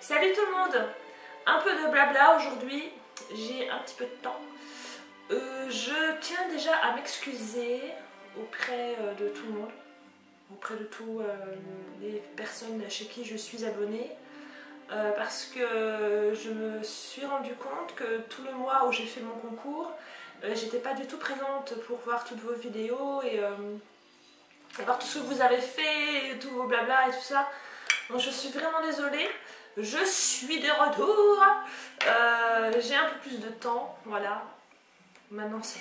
Salut tout le monde. Un peu de blabla aujourd'hui, j'ai un petit peu de temps. Je tiens déjà à m'excuser auprès de tout le monde, auprès de toutes les personnes chez qui je suis abonnée, parce que je me suis rendu compte que tout le mois où j'ai fait mon concours, j'étais pas du tout présente pour voir toutes vos vidéos et voir tout ce que vous avez fait, tous vos blabla et tout ça. Donc je suis vraiment désolée. Je suis de retour. J'ai un peu plus de temps, voilà. Maintenant c'est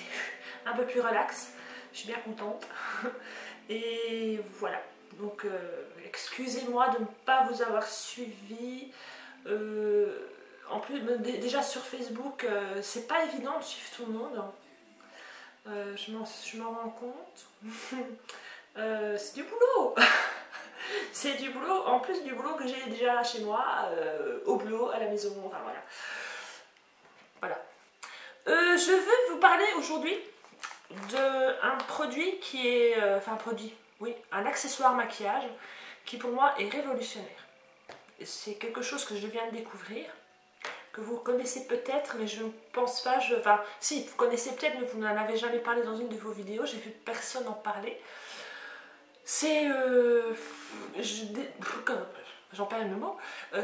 un peu plus relax. Je suis bien contente. Et voilà. Donc excusez-moi de ne pas vous avoir suivi. En plus, déjà sur Facebook, c'est pas évident de suivre tout le monde. Je m'en rends compte. C'est du boulot. C'est du boulot, en plus du boulot que j'ai déjà chez moi, au boulot, à la maison, enfin voilà. Je veux vous parler aujourd'hui d'un produit qui est, un accessoire maquillage qui pour moi est révolutionnaire. C'est quelque chose que je viens de découvrir, que vous connaissez peut-être, mais je ne pense pas, si, vous connaissez peut-être, mais vous n'en avez jamais parlé dans une de vos vidéos, j'ai vu personne en parler. C'est... j'en perds le mot.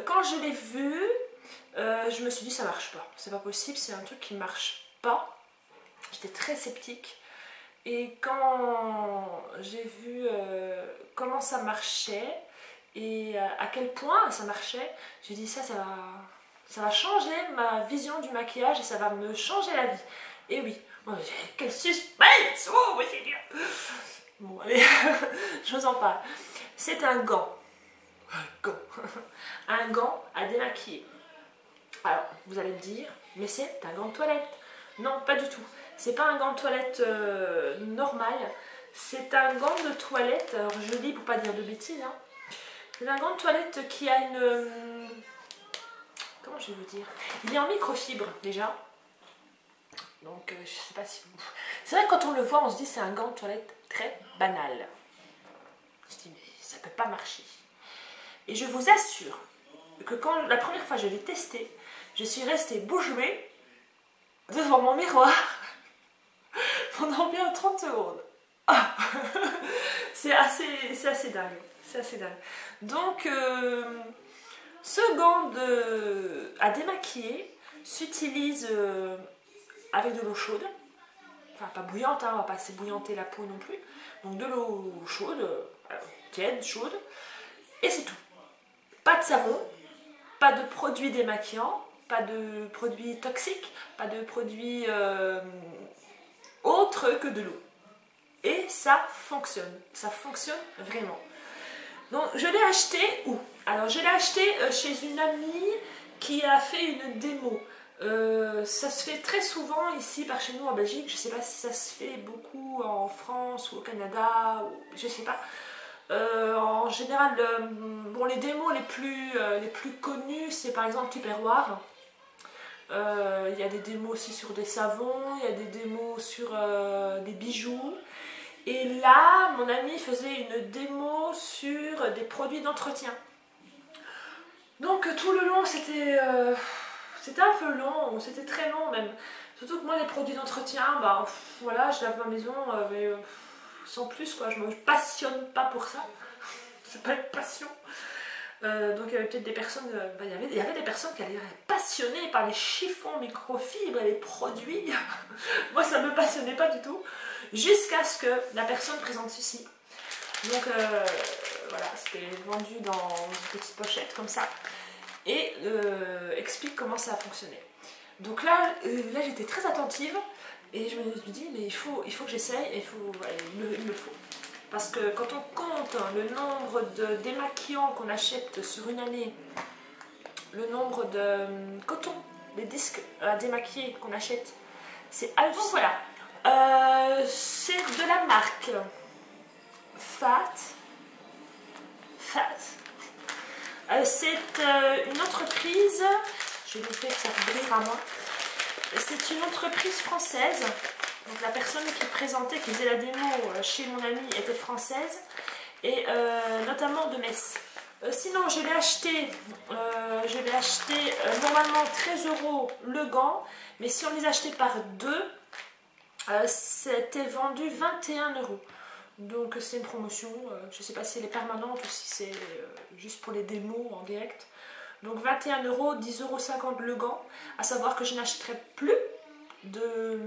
Quand je l'ai vu, je me suis dit ça marche pas. C'est pas possible, c'est un truc qui marche pas. J'étais très sceptique. Et quand j'ai vu comment ça marchait et à quel point ça marchait, j'ai dit ça va changer ma vision du maquillage et ça va me changer la vie. Et oui, quel suspense! Oh, oui, c'est bien! Bon, allez, je vous en parle. C'est un gant. Un gant à démaquiller. Alors, vous allez me dire, mais c'est un gant de toilette. Non, pas du tout. C'est pas un gant de toilette normal. C'est un gant de toilette, alors je lis pour pas dire de bêtises. Hein. C'est un gant de toilette qui a une... comment je vais vous dire? Il est en microfibre déjà. Donc, je sais pas si vous... C'est vrai que quand on le voit, on se dit c'est un gant de toilette très banal. Je dis, mais ça peut pas marcher. Et je vous assure que quand la première fois je l'ai testé, je suis restée bouche bée devant mon miroir pendant bien 30 secondes. Ah c'est assez dingue. C'est assez dingue. Donc, ce gant à démaquiller s'utilise avec de l'eau chaude. Enfin, pas bouillante, hein, on va pas s'ébouillanter la peau non plus. Donc, de l'eau chaude, tiède, chaude. Et c'est tout. Pas de savon, pas de produits démaquillants, pas de produits toxiques, pas de produits autres que de l'eau. Et ça fonctionne vraiment. Donc je l'ai acheté où? Alors je l'ai acheté chez une amie qui a fait une démo. Ça se fait très souvent ici par chez nous en Belgique. Je ne sais pas si ça se fait beaucoup en France ou au Canada, ou, je ne sais pas. En général, les démos les plus connues, c'est par exemple Tupperware. Il y a des démos aussi sur des savons, il y a des démos sur des bijoux. Et là, mon ami faisait une démo sur des produits d'entretien. Donc tout le long, c'était un peu long, c'était très long même. Surtout que moi, les produits d'entretien, voilà, je lave ma maison, mais sans plus quoi, je me passionne pas pour ça. C'est pas une passion. Donc il y avait peut-être des personnes, il y avait des personnes qui allaient être passionnées par les chiffons microfibres et les produits. Moi ça me passionnait pas du tout, jusqu'à ce que la personne présente ceci. Donc voilà, c'était vendu dans une petite pochette comme ça et explique comment ça a fonctionné. Donc là j'étais très attentive et je me suis dit mais il faut que j'essaye, il me faut. Parce que quand on compte le nombre de démaquillants qu'on achète sur une année, le nombre de coton, les disques à démaquiller qu'on achète, c'est hallucinant. Voilà. C'est de la marque Fat. C'est une entreprise, je vais vous faire ça briller à moi. C'est une entreprise française. Donc la personne qui présentait, qui faisait la démo chez mon amie était française et notamment de Metz. Sinon je l'ai acheté je l'ai acheté normalement 13 € le gant, mais si on les achetait par deux, c'était vendu 21 €. Donc c'est une promotion, je ne sais pas si elle est permanente ou si c'est juste pour les démos en direct. Donc 21 €, 10,50 € le gant. À savoir que je n'achèterai plus de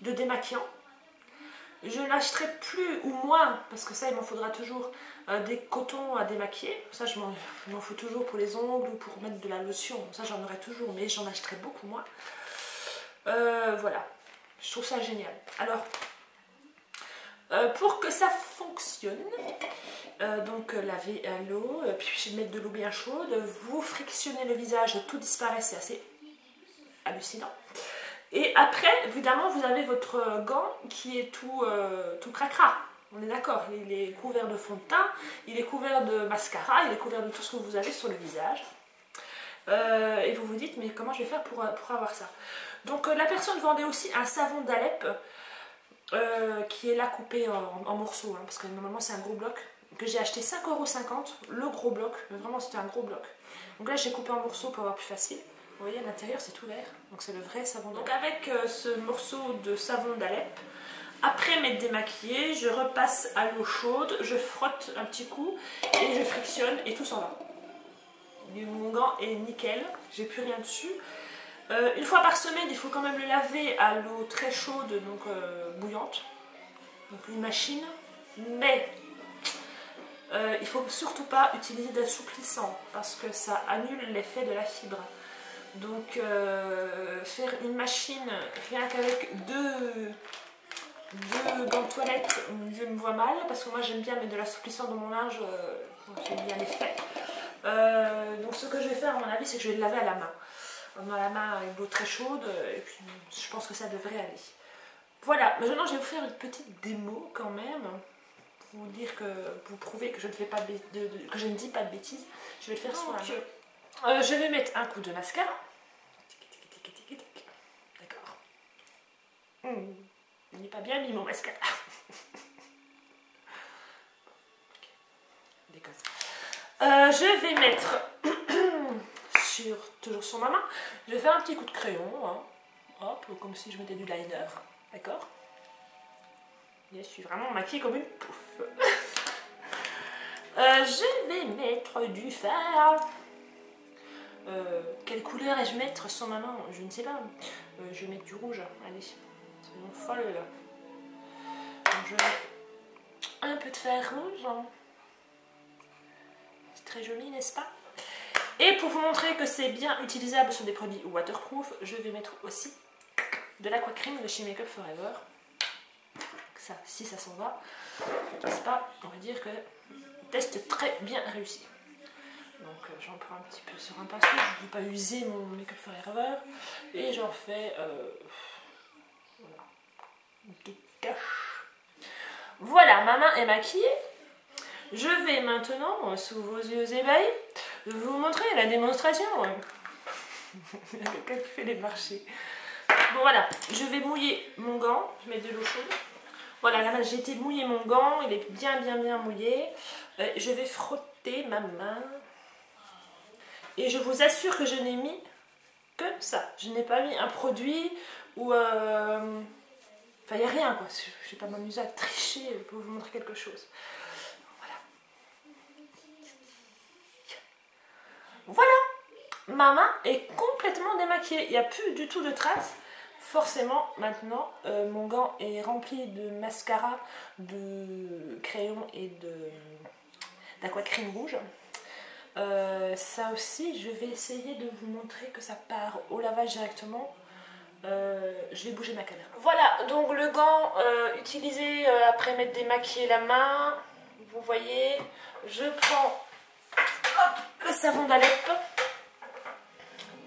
démaquillant. Je n'achèterai plus ou moins, parce que ça il m'en faudra toujours, des cotons à démaquiller. Ça je m'en fous toujours pour les ongles ou pour mettre de la lotion. Ça j'en aurai toujours, mais j'en achèterai beaucoup moins. Voilà, je trouve ça génial. Alors, pour que ça fonctionne, donc laver à l'eau, puis mettre de l'eau bien chaude, vous frictionnez le visage, tout disparaît, c'est assez hallucinant. Et après, évidemment, vous avez votre gant qui est tout cracra. On est d'accord, il est couvert de fond de teint, il est couvert de mascara, il est couvert de tout ce que vous avez sur le visage. Et vous vous dites, mais comment je vais faire pour avoir ça? Donc la personne vendait aussi un savon d'Alep qui est là coupé en morceaux, hein, parce que normalement c'est un gros bloc, que j'ai acheté 5,50 €, le gros bloc, mais vraiment c'était un gros bloc. Donc là j'ai coupé en morceaux pour avoir plus facile. Vous voyez, à l'intérieur c'est ouvert, donc c'est le vrai savon d'Alep. Donc avec ce morceau de savon d'Alep, après m'être démaquillée, je repasse à l'eau chaude, je frotte un petit coup et je frictionne et tout s'en va. Mon gant est nickel, j'ai plus rien dessus. Une fois par semaine, il faut quand même le laver à l'eau très chaude, donc bouillante, donc une machine. Mais il ne faut surtout pas utiliser d'assouplissant parce que ça annule l'effet de la fibre. Donc faire une machine rien qu'avec deux gants de toilette, je me vois mal parce que moi j'aime bien mettre de l'assouplissant dans mon linge, j'aime bien l'effet. Donc ce que je vais faire à mon avis, c'est que je vais le laver à la main. Dans la main avec de l'eau très chaude, et puis je pense que ça devrait aller. Voilà, maintenant je vais vous faire une petite démo quand même, pour vous dire que, pour vous prouver que je ne fais pas que je ne dis pas de bêtises. Je vais le faire sur la main. Je vais mettre un coup de mascara. D'accord. Il n'est pas bien mis mon mascara. Déconne. Je vais mettre toujours sur ma main, je vais faire un petit coup de crayon, hein. Hop, comme si je mettais du liner, d'accord. Je suis vraiment maquillée comme une pouffe. Je vais mettre du fard. Quelle couleur ai-je mettre sur ma main? Je ne sais pas. Je vais mettre du rouge, allez, soyons folles là. Donc, je mets un peu de fard rouge. C'est très joli, n'est-ce pas? Et pour vous montrer que c'est bien utilisable sur des produits waterproof, je vais mettre aussi de l'aquacream de chez Make Up For Ever. Ça, si ça s'en va, n'est-ce pas? On va dire que test très bien réussi. Donc j'en prends un petit peu sur un pinceau, je ne veux pas user mon Make Up For Ever. Et j'en fais voilà, une petite cache. Voilà, ma main est maquillée. Je vais maintenant, sous vos yeux ébahis, vous montrer la démonstration. Il y a quelqu'un qui fait les marchés. Bon voilà, je vais mouiller mon gant, je mets de l'eau chaude. Voilà, là j'ai été mouiller mon gant, il est bien mouillé. Je vais frotter ma main. Et je vous assure que je n'ai mis que ça. Je n'ai pas mis un produit ou... Enfin, il n'y a rien quoi. Je ne vais pas m'amuser à tricher pour vous montrer quelque chose. Voilà, ma main est complètement démaquillée, il n'y a plus du tout de traces. Forcément, maintenant, mon gant est rempli de mascara, de crayon et d'aquacream rouge. Ça aussi, je vais essayer de vous montrer que ça part au lavage directement. Je vais bouger ma caméra. Voilà, donc le gant utilisé après m'être démaquillé la main. Vous voyez, je prends... le savon d'Alep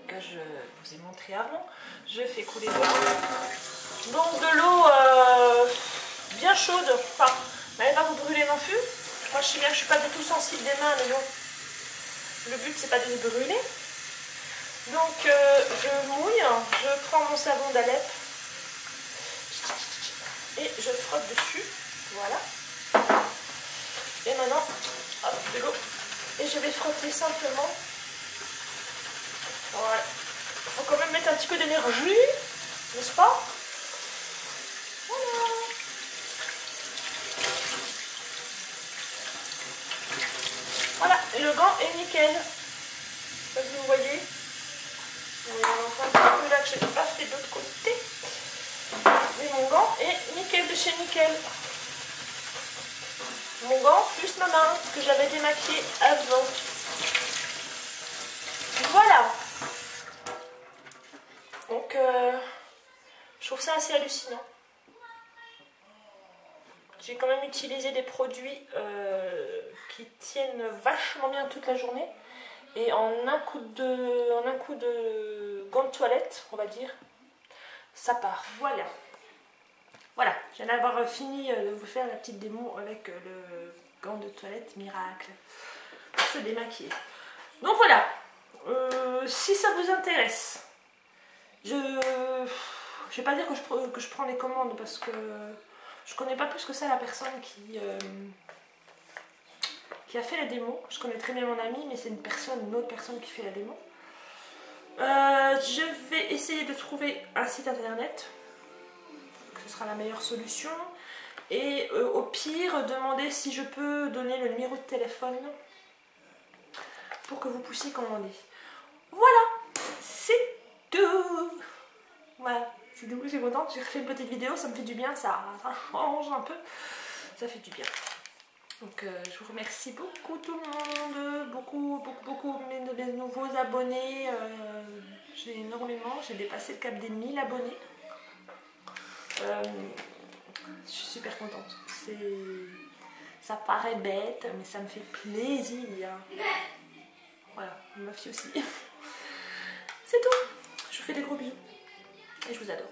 que je vous ai montré avant, je fais couler de l'eau. Donc de l'eau bien chaude, enfin, n'allez pas vous brûler non plus. Moi je sais bien que je suis pas du tout sensible des mains, mais bon, le but c'est pas de les brûler. Donc je mouille, je prends mon savon d'Alep et je frotte dessus, voilà. Et maintenant, hop, de l'eau Et je vais frotter simplement. Ouais. Faut quand même mettre un petit peu d'énergie, n'est-ce pas? Voilà. Voilà, et le gant est nickel. Comme vous voyez. On va faire un peu là que je n'ai pas fait de l'autre côté. Mais mon gant est nickel de chez nickel. Mon gant plus ma main, parce que j'avais démaquillé avant. Voilà. Donc, je trouve ça assez hallucinant. J'ai quand même utilisé des produits qui tiennent vachement bien toute la journée. Et en un coup de gant de toilette, on va dire, ça part. Voilà. Voilà, je viens d'avoir fini de vous faire la petite démo avec le gant de toilette miracle pour se démaquiller. Donc voilà, si ça vous intéresse, je vais pas dire que je prends les commandes parce que je connais pas plus que ça la personne qui a fait la démo. Je connais très bien mon ami, mais c'est une autre personne qui fait la démo. Je vais essayer de trouver un site internet. Ce sera la meilleure solution. Et au pire, demander si je peux donner le numéro de téléphone pour que vous puissiez commander. Voilà, c'est tout. Voilà, c'est tout, je suis contente. J'ai refait une petite vidéo, ça me fait du bien, ça change un peu. Ça fait du bien. Donc je vous remercie beaucoup tout le monde, beaucoup mes nouveaux abonnés. J'ai énormément, j'ai dépassé le cap des 1000 abonnés. Je suis super contente. Ça paraît bête, mais ça me fait plaisir. Voilà, ma fille aussi. C'est tout. Je vous fais des gros bisous. Et je vous adore.